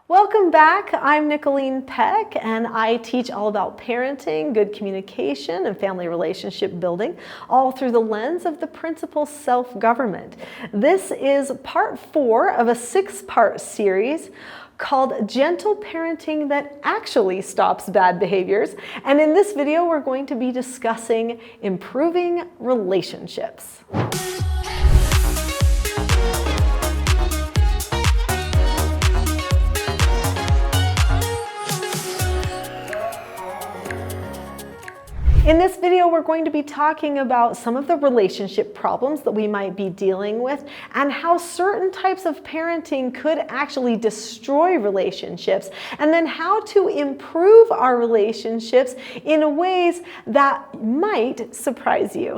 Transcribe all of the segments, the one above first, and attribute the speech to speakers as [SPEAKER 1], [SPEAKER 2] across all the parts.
[SPEAKER 1] Welcome back. I'm Nicholeen Peck, and I teach all about parenting, good communication, and family relationship building, all through the lens of the principle self-government. This is part 4 of a 6-part series called Gentle Parenting That Actually Stops Bad Behaviors. And in this video, we're going to be discussing improving relationships. In this video, we're going to be talking about some of the relationship problems that we might be dealing with and how certain types of parenting could actually destroy relationships, and then how to improve our relationships in ways that might surprise you.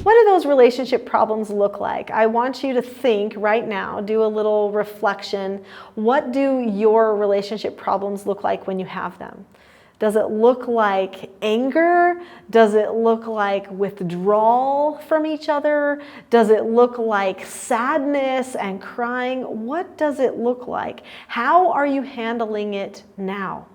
[SPEAKER 1] What do those relationship problems look like? I want you to think right now, do a little reflection. What do your relationship problems look like when you have them? Does it look like anger? Does it look like withdrawal from each other? Does it look like sadness and crying? What does it look like? How are you handling it now?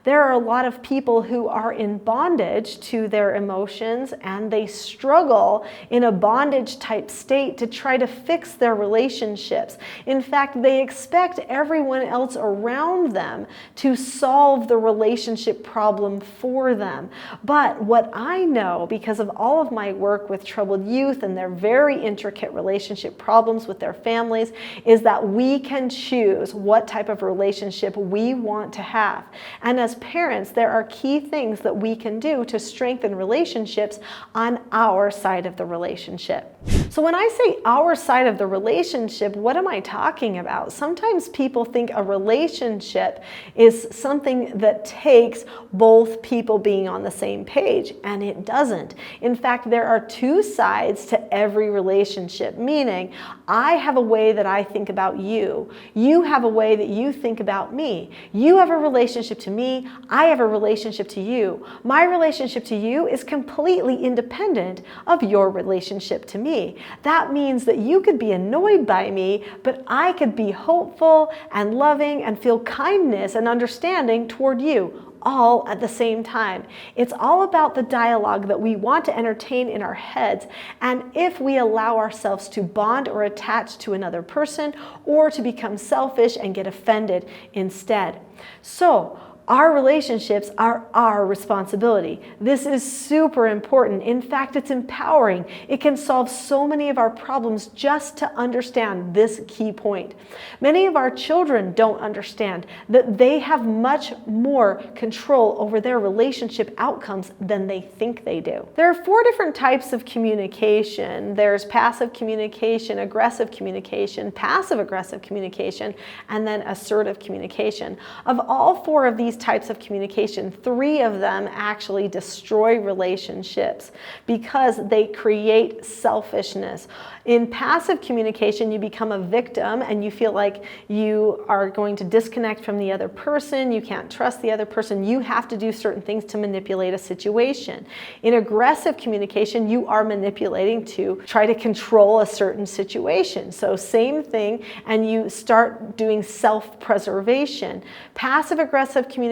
[SPEAKER 1] There are a lot of people who are in bondage to their emotions, and they struggle in a bondage type state to try to fix their relationships. In fact, they expect everyone else around them to solve the relationship problem for them. But what I know, because of all of my work with troubled youth and their very intricate relationship problems with their families, is that we can choose what type of relationship we want to have. And as parents, there are key things that we can do to strengthen relationships on our side of the relationship. So when I say our side of the relationship, what am I talking about? Sometimes people think a relationship is something that takes both people being on the same page, and it doesn't. In fact, there are two sides to every relationship, meaning I have a way that I think about you. You have a way that you think about me. You have a relationship to me. I have a relationship to you. My relationship to you is completely independent of your relationship to me. That means that you could be annoyed by me, but I could be hopeful and loving and feel kindness and understanding toward you, all at the same time. It's all about the dialogue that we want to entertain in our heads, and if we allow ourselves to bond or attach to another person, or to become selfish and get offended instead. So, our relationships are our responsibility. This is super important. In fact, it's empowering. It can solve so many of our problems just to understand this key point. Many of our children don't understand that they have much more control over their relationship outcomes than they think they do. There are 4 different types of communication. There's passive communication, aggressive communication, passive-aggressive communication, and then assertive communication. Of all 4 of these types of communication, 3 of them actually destroy relationships because they create selfishness. In passive communication, you become a victim and you feel like you are going to disconnect from the other person. You can't trust the other person. You have to do certain things to manipulate a situation. In aggressive communication, you are manipulating to try to control a certain situation. So same thing, and you start doing self-preservation. Passive-aggressive communication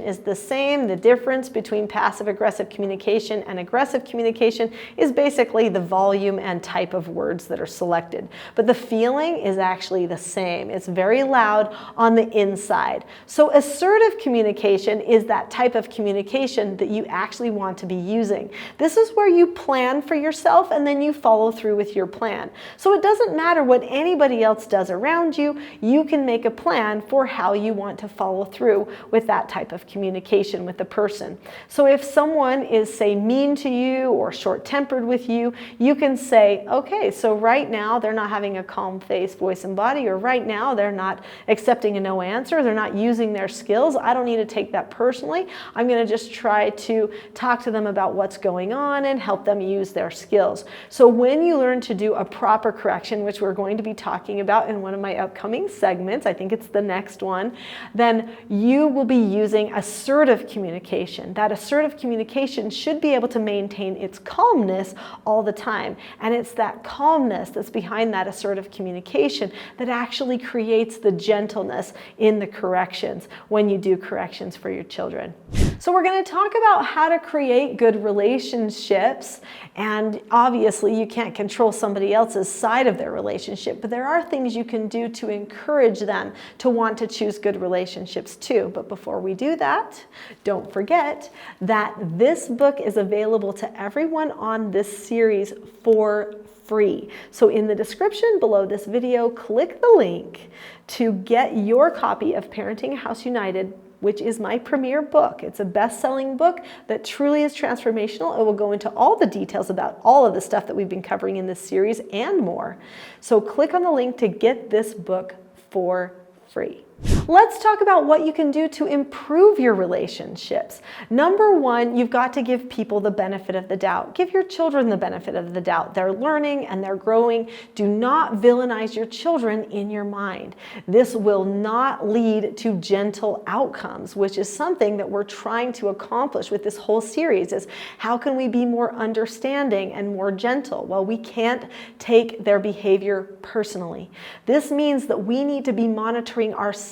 [SPEAKER 1] is the same. The difference between passive-aggressive communication and aggressive communication is basically the volume and type of words that are selected. But the feeling is actually the same. It's very loud on the inside. So assertive communication is that type of communication that you actually want to be using. This is where you plan for yourself and then you follow through with your plan. So it doesn't matter what anybody else does around you. You can make a plan for how you want to follow through with that type of communication with the person. So if someone is, say, mean to you or short-tempered with you, you can say, okay, so right now they're not having a calm face, voice, and body, or right now they're not accepting a no answer, they're not using their skills. I don't need to take that personally. I'm going to just try to talk to them about what's going on and help them use their skills. So when you learn to do a proper correction, which we're going to be talking about in one of my upcoming segments, I think it's the next one, then you will be using assertive communication. That assertive communication should be able to maintain its calmness all the time. And it's that calmness that's behind that assertive communication that actually creates the gentleness in the corrections when you do corrections for your children. So we're going to talk about how to create good relationships, and obviously you can't control somebody else's side of their relationship, but there are things you can do to encourage them to want to choose good relationships too. But before we do that, don't forget that this book is available to everyone on this series for free. So in the description below this video, click the link to get your copy of Parenting a House United, which is my premier book. It's a best-selling book that truly is transformational. It will go into all the details about all of the stuff that we've been covering in this series and more. So click on the link to get this book for free. Let's talk about what you can do to improve your relationships. Number one, you've got to give people the benefit of the doubt. Give your children the benefit of the doubt. They're learning and they're growing. Do not villainize your children in your mind. This will not lead to gentle outcomes, which is something that we're trying to accomplish with this whole series, is how can we be more understanding and more gentle? Well, we can't take their behavior personally. This means that we need to be monitoring ourselves.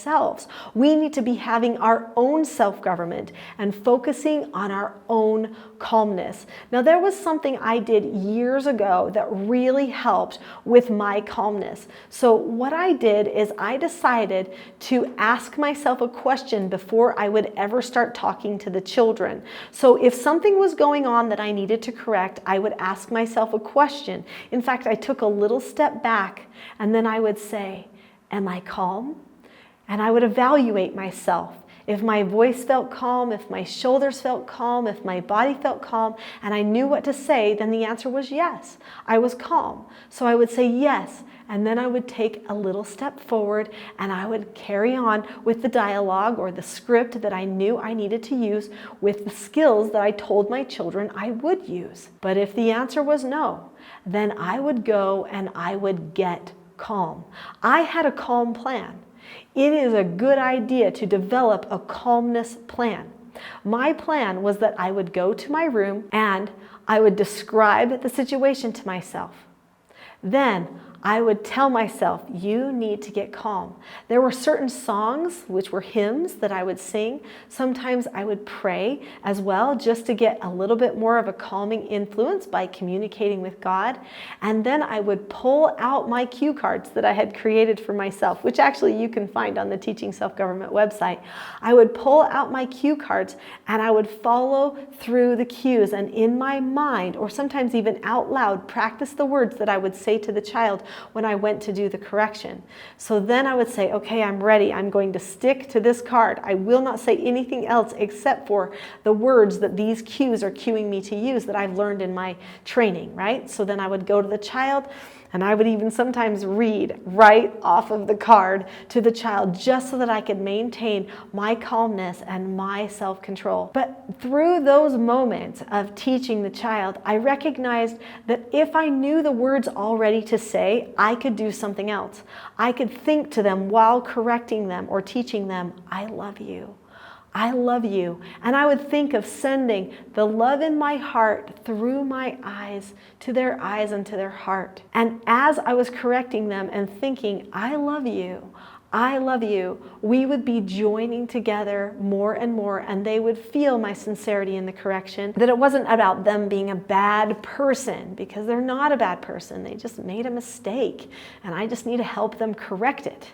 [SPEAKER 1] We need to be having our own self-government and focusing on our own calmness. Now, there was something I did years ago that really helped with my calmness. So what I did is I decided to ask myself a question before I would ever start talking to the children. So if something was going on that I needed to correct, I would ask myself a question. In fact, I took a little step back and then I would say, am I calm? And I would evaluate myself. If my voice felt calm, if my shoulders felt calm, if my body felt calm, and I knew what to say, then the answer was yes. I was calm. So I would say yes, and then I would take a little step forward and I would carry on with the dialogue or the script that I knew I needed to use with the skills that I told my children I would use. But if the answer was no, then I would go and I would get calm. I had a calm plan. It is a good idea to develop a calmness plan. My plan was that I would go to my room and I would describe the situation to myself. Then I would tell myself, you need to get calm. There were certain songs, which were hymns, that I would sing. Sometimes I would pray as well, just to get a little bit more of a calming influence by communicating with God. And then I would pull out my cue cards that I had created for myself, which actually you can find on the Teaching Self-Government website. I would pull out my cue cards and I would follow through the cues, and in my mind, or sometimes even out loud, practice the words that I would say to the child when I went to do the correction. So then I would say, okay, I'm ready. I'm going to stick to this card. I will not say anything else except for the words that these cues are cueing me to use that I've learned in my training, right? So then I would go to the child and I would even sometimes read right off of the card to the child just so that I could maintain my calmness and my self-control. But through those moments of teaching the child, I recognized that if I knew the words already to say, I could do something else. I could think to them while correcting them or teaching them, I love you. I love you. And I would think of sending the love in my heart through my eyes to their eyes and to their heart. And as I was correcting them and thinking, I love you, we would be joining together more and more, and they would feel my sincerity in the correction, that it wasn't about them being a bad person, because they're not a bad person. They just made a mistake, and I just need to help them correct it.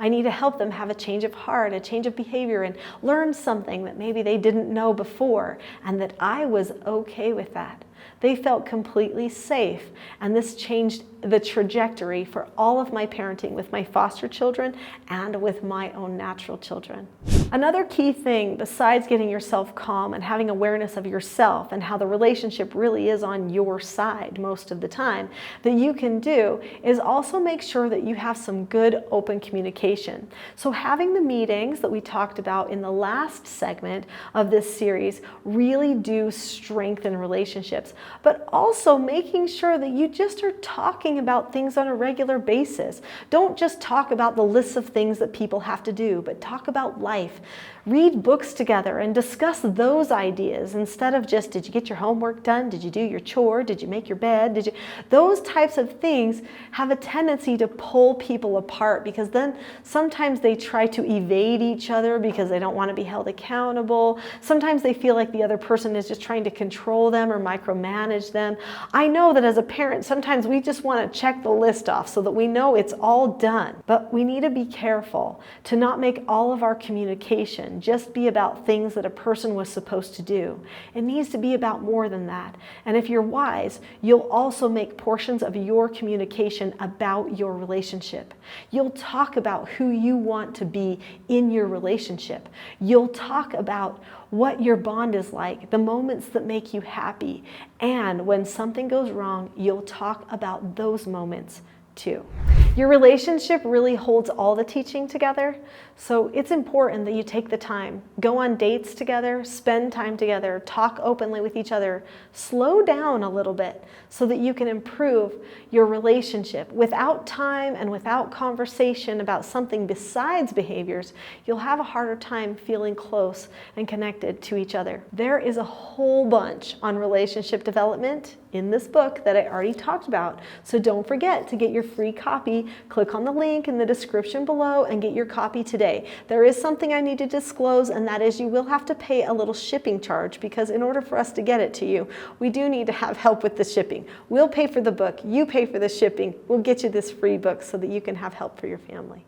[SPEAKER 1] I need to help them have a change of heart, a change of behavior, and learn something that maybe they didn't know before, and that I was okay with that. They felt completely safe, and this changed the trajectory for all of my parenting with my foster children and with my own natural children. Another key thing, besides getting yourself calm and having awareness of yourself and how the relationship really is on your side most of the time, that you can do is also make sure that you have some good open communication. So having the meetings that we talked about in the last segment of this series really do strengthen relationships, but also making sure that you just are talking about things on a regular basis. Don't just talk about the lists of things that people have to do, but talk about life. life. Read books together and discuss those ideas instead of just, did you get your homework done? Did you do your chore? Did you make your bed? Those types of things have a tendency to pull people apart, because then sometimes they try to evade each other because they don't want to be held accountable. Sometimes they feel like the other person is just trying to control them or micromanage them. I know that as a parent, sometimes we just want to check the list off so that we know it's all done. But we need to be careful to not make all of our communication just be about things that a person was supposed to do. It needs to be about more than that. And if you're wise, you'll also make portions of your communication about your relationship. You'll talk about who you want to be in your relationship. You'll talk about what your bond is like, the moments that make you happy. And when something goes wrong, you'll talk about those moments too. Your relationship really holds all the teaching together, so it's important that you take the time. Go on dates together, spend time together, talk openly with each other, slow down a little bit so that you can improve your relationship. Without time and without conversation about something besides behaviors, you'll have a harder time feeling close and connected to each other. There is a whole bunch on relationship development in this book that I already talked about, so don't forget to get your free copy. Click on the link in the description below and get your copy today. There is something I need to disclose, and that is you will have to pay a little shipping charge, because in order for us to get it to you, we do need to have help with the shipping. We'll pay for the book, you pay for the shipping, we'll get you this free book so that you can have help for your family.